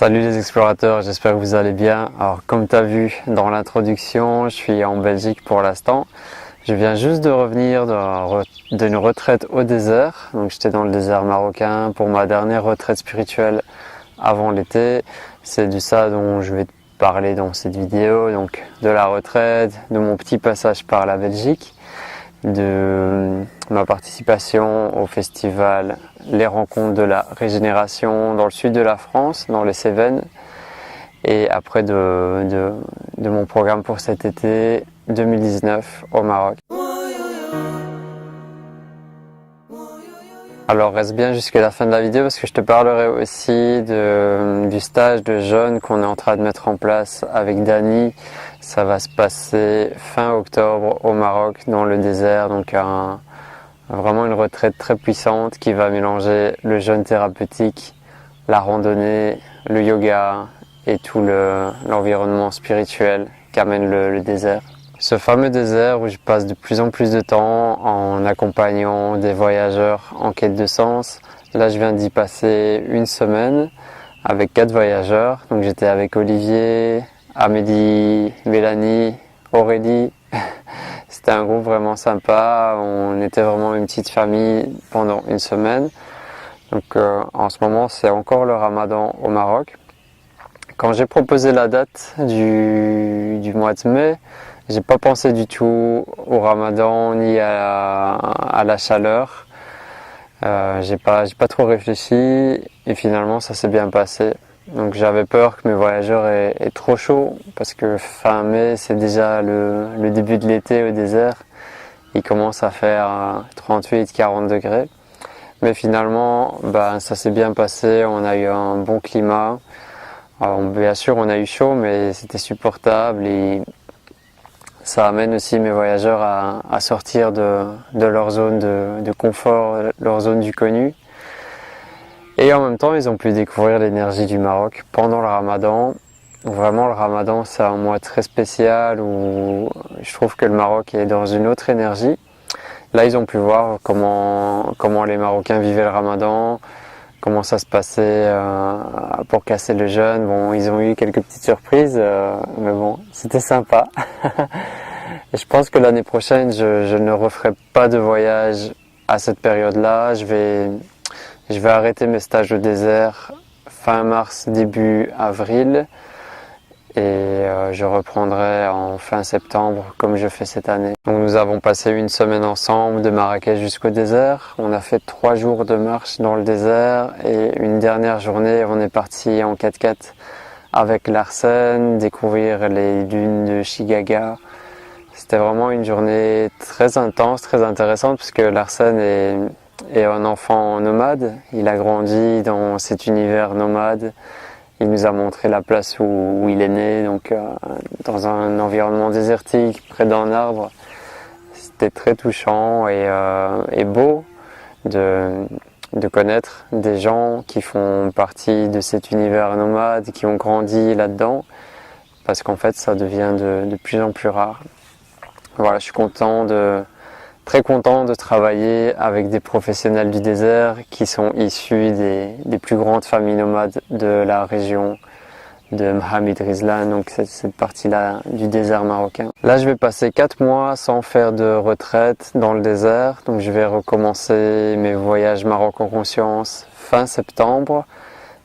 Salut les explorateurs, j'espère que vous allez bien. Alors comme tu as vu dans l'introduction, je suis en Belgique pour l'instant. Je viens juste de revenir d'une retraite au désert. Donc j'étais dans le désert marocain pour ma dernière retraite spirituelle avant l'été. C'est de ça dont je vais te parler dans cette vidéo, donc de la retraite, de mon petit passage par la Belgique, de ma participation au festival Les Rencontres de la Régénération dans le sud de la France, dans les Cévennes, et après de mon programme pour cet été 2019 au Maroc. Alors reste bien jusqu'à la fin de la vidéo parce que je te parlerai aussi du stage de jeunes qu'on est en train de mettre en place avec Dani. Ça va se passer fin octobre au Maroc dans le désert, donc vraiment une retraite très puissante qui va mélanger le jeûne thérapeutique, la randonnée, le yoga et tout l'environnement spirituel qu'amène le désert. Ce fameux désert où je passe de plus en plus de temps en accompagnant des voyageurs en quête de sens. Là, je viens d'y passer une semaine avec 4 voyageurs. Donc j'étais avec Olivier, Amélie, Mélanie, Aurélie. C'était un groupe vraiment sympa. On était vraiment une petite famille pendant une semaine. Donc en ce moment, c'est encore le Ramadan au Maroc. Quand j'ai proposé la date du mois de mai, j'ai pas pensé du tout au Ramadan ni à la chaleur. J'ai pas trop réfléchi et finalement ça s'est bien passé. Donc j'avais peur que mes voyageurs aient trop chaud parce que fin mai c'est déjà le début de l'été au désert. Il commence à faire 38-40 degrés. Mais finalement ça s'est bien passé, on a eu un bon climat. Alors, bien sûr on a eu chaud mais c'était supportable et ça amène aussi mes voyageurs à sortir de leur zone de confort, leur zone du connu. Et en même temps, ils ont pu découvrir l'énergie du Maroc pendant le Ramadan. Vraiment, le Ramadan, c'est un mois très spécial où je trouve que le Maroc est dans une autre énergie. Là, ils ont pu voir comment les Marocains vivaient le Ramadan, comment ça se passait pour casser le jeûne. Bon, ils ont eu quelques petites surprises, mais bon, c'était sympa. Et je pense que l'année prochaine, je ne referai pas de voyage à cette période-là. Je vais arrêter mes stages au désert fin mars, début avril. Et je reprendrai en fin septembre comme je fais cette année. Donc nous avons passé une semaine ensemble de Marrakech jusqu'au désert. On a fait 3 jours de marche dans le désert et une dernière journée on est parti en 4x4 avec Larsen, découvrir les dunes de Chigaga. C'était vraiment une journée très intense, très intéressante parce que Larsen est un enfant nomade. Il a grandi dans cet univers nomade. Il nous a montré la place où il est né, donc dans un environnement désertique, près d'un arbre. C'était très touchant et beau de connaître des gens qui font partie de cet univers nomade, qui ont grandi là-dedans, parce qu'en fait ça devient de plus en plus rare. Voilà, je suis très content de travailler avec des professionnels du désert qui sont issus des plus grandes familles nomades de la région de Mohamed Rizlan, donc cette partie-là du désert marocain. Là, je vais passer 4 mois sans faire de retraite dans le désert, donc je vais recommencer mes voyages Maroc en conscience fin septembre.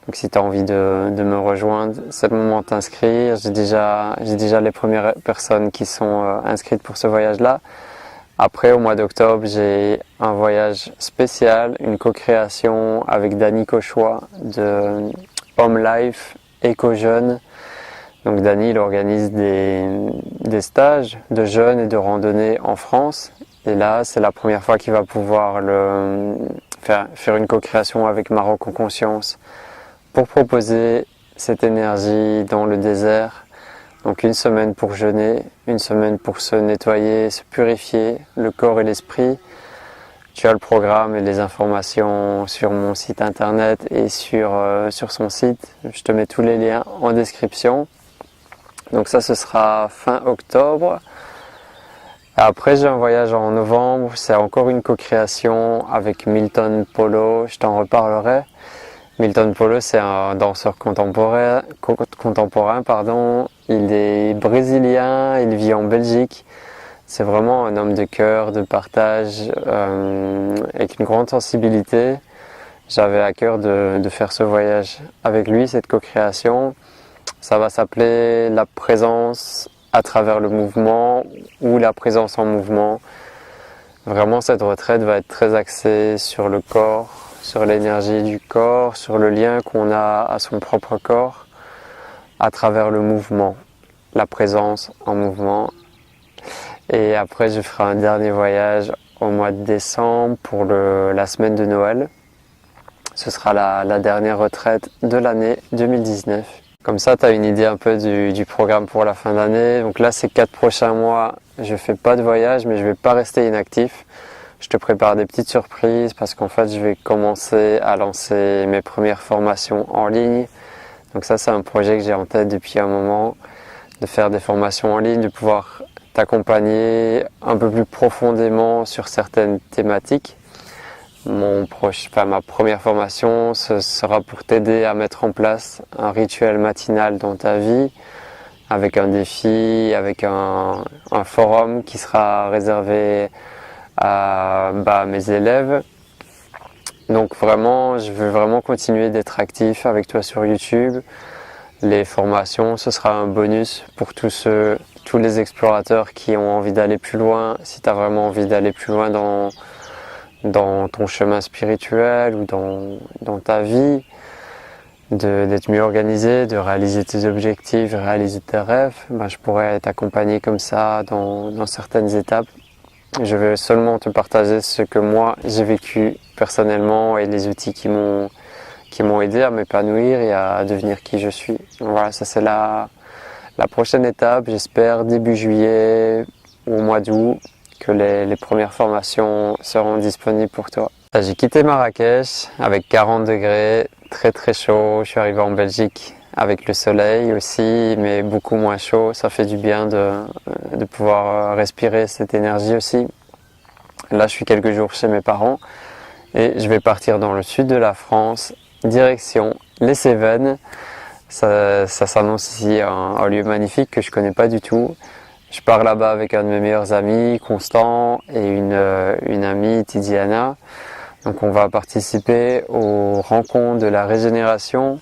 Donc si tu as envie de me rejoindre, c'est le moment de t'inscrire. J'ai déjà les premières personnes qui sont inscrites pour ce voyage-là. Après, au mois d'octobre, j'ai un voyage spécial, une co-création avec Dani Cauchois de Home Life Éco-Jeune. Donc Dani, il organise des stages de jeunes et de randonnée en France. Et là, c'est la première fois qu'il va pouvoir faire une co-création avec Maroc en conscience pour proposer cette énergie dans le désert. Donc une semaine pour jeûner, une semaine pour se nettoyer, se purifier, le corps et l'esprit. Tu as le programme et les informations sur mon site internet et sur son site. Je te mets tous les liens en description. Donc ça, ce sera fin octobre. Après, j'ai un voyage en novembre. C'est encore une co-création avec Milton Polo. Je t'en reparlerai. Milton Polo, c'est un danseur contemporain, pardon. Il est brésilien, il vit en Belgique. C'est vraiment un homme de cœur, de partage, avec une grande sensibilité. J'avais à cœur de faire ce voyage avec lui, cette co-création. Ça va s'appeler la présence à travers le mouvement ou la présence en mouvement. Vraiment, cette retraite va être très axée sur le corps, sur l'énergie du corps, sur le lien qu'on a à son propre corps à travers le mouvement, la présence en mouvement. Et après, je ferai un dernier voyage au mois de décembre pour la semaine de Noël. Ce sera la dernière retraite de l'année 2019. Comme ça, tu as une idée un peu du programme pour la fin d'année. Donc là, ces 4 prochains mois, je fais pas de voyage, mais je vais pas rester inactif. Je te prépare des petites surprises parce qu'en fait, je vais commencer à lancer mes premières formations en ligne. Donc ça, c'est un projet que j'ai en tête depuis un moment, de faire des formations en ligne, de pouvoir t'accompagner un peu plus profondément sur certaines thématiques. Ma première formation, ce sera pour t'aider à mettre en place un rituel matinal dans ta vie, avec un défi, avec un forum qui sera réservé à mes élèves. Donc vraiment, je veux vraiment continuer d'être actif avec toi sur YouTube. Les formations, ce sera un bonus pour tous les explorateurs qui ont envie d'aller plus loin. Si tu as vraiment envie d'aller plus loin dans ton chemin spirituel ou dans ta vie, d'être mieux organisé, de réaliser tes objectifs, de réaliser tes rêves, je pourrais t'accompagner comme ça dans certaines étapes. Je vais seulement te partager ce que moi j'ai vécu personnellement et les outils qui m'ont aidé à m'épanouir et à devenir qui je suis. Donc voilà, ça c'est la prochaine étape, j'espère début juillet ou au mois d'août que les premières formations seront disponibles pour toi. J'ai quitté Marrakech avec 40 degrés, très très chaud. Je suis arrivé en Belgique avec le soleil aussi, mais beaucoup moins chaud. Ça fait du bien de pouvoir respirer cette énergie aussi. Là, je suis quelques jours chez mes parents et je vais partir dans le sud de la France, direction les Cévennes. Ça s'annonce ici un lieu magnifique que je connais pas du tout. Je pars là-bas avec un de mes meilleurs amis, Constant, et une amie, Tidiana. Donc on va participer aux rencontres de la régénération.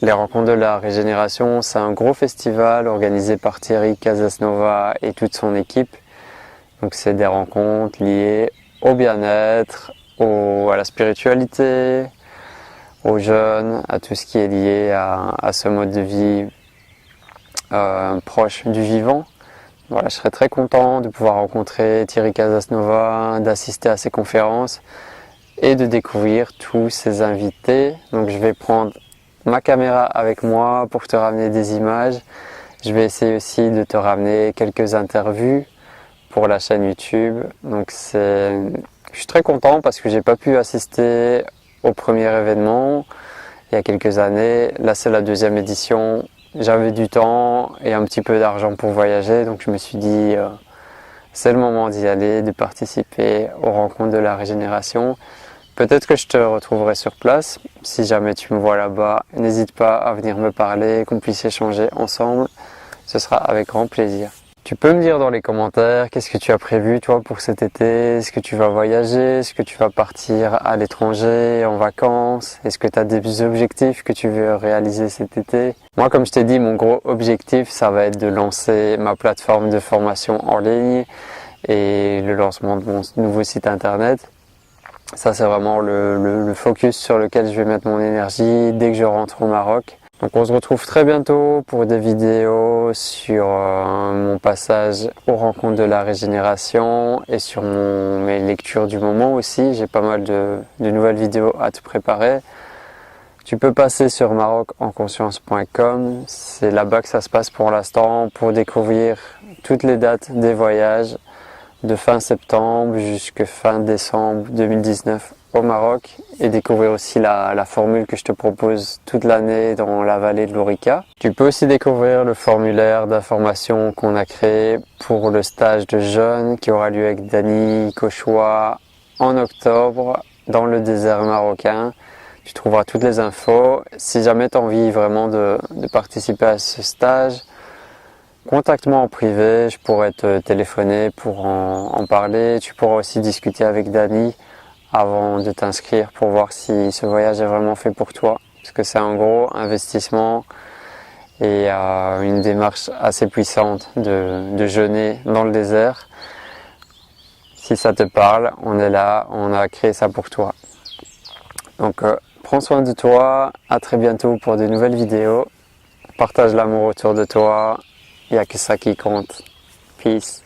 Les rencontres de la régénération, c'est un gros festival organisé par Thierry Casasnova et toute son équipe. Donc c'est des rencontres liées au bien-être, à la spiritualité, aux jeunes, à tout ce qui est lié à ce mode de vie proche du vivant. Voilà, je serais très content de pouvoir rencontrer Thierry Casasnova, d'assister à ses conférences et de découvrir tous ses invités. Donc je vais prendre ma caméra avec moi pour te ramener des images. Je vais essayer aussi de te ramener quelques interviews pour la chaîne YouTube. Donc je suis très content parce que j'ai pas pu assister au premier événement il y a quelques années. Là c'est la deuxième édition. J'avais du temps et un petit peu d'argent pour voyager, donc je me suis dit c'est le moment d'y aller, de participer aux rencontres de la régénération. Peut-être que je te retrouverai sur place. Si jamais tu me vois là-bas, n'hésite pas à venir me parler, qu'on puisse échanger ensemble. Ce sera avec grand plaisir. Tu peux me dire dans les commentaires qu'est-ce que tu as prévu toi pour cet été. Est-ce que tu vas voyager? Est-ce que tu vas partir à l'étranger, en vacances? Est-ce que tu as des objectifs que tu veux réaliser cet été? Moi, comme je t'ai dit, mon gros objectif, ça va être de lancer ma plateforme de formation en ligne et le lancement de mon nouveau site internet. Ça, c'est vraiment le focus sur lequel je vais mettre mon énergie dès que je rentre au Maroc. Donc on se retrouve très bientôt pour des vidéos sur mon passage aux rencontres de la régénération et sur mes lectures du moment aussi. J'ai pas mal de nouvelles vidéos à te préparer. Tu peux passer sur marocenconscience.com, c'est là-bas que ça se passe pour l'instant pour découvrir toutes les dates des voyages de fin septembre jusqu'à fin décembre 2019 au Maroc et découvrir aussi la formule que je te propose toute l'année dans la vallée de l'Orica. Tu peux aussi découvrir le formulaire d'information qu'on a créé pour le stage de jeûne qui aura lieu avec Dany Cauchois en octobre dans le désert marocain. Tu trouveras toutes les infos. Si jamais tu as envie vraiment de participer à ce stage, contacte-moi en privé, je pourrais te téléphoner pour en parler. Tu pourras aussi discuter avec Dani avant de t'inscrire pour voir si ce voyage est vraiment fait pour toi. Parce que c'est un gros investissement et une démarche assez puissante de jeûner dans le désert. Si ça te parle, on est là, on a créé ça pour toi. Donc prends soin de toi, à très bientôt pour de nouvelles vidéos. Partage l'amour autour de toi, il n'y a que ça qui compte. Peace.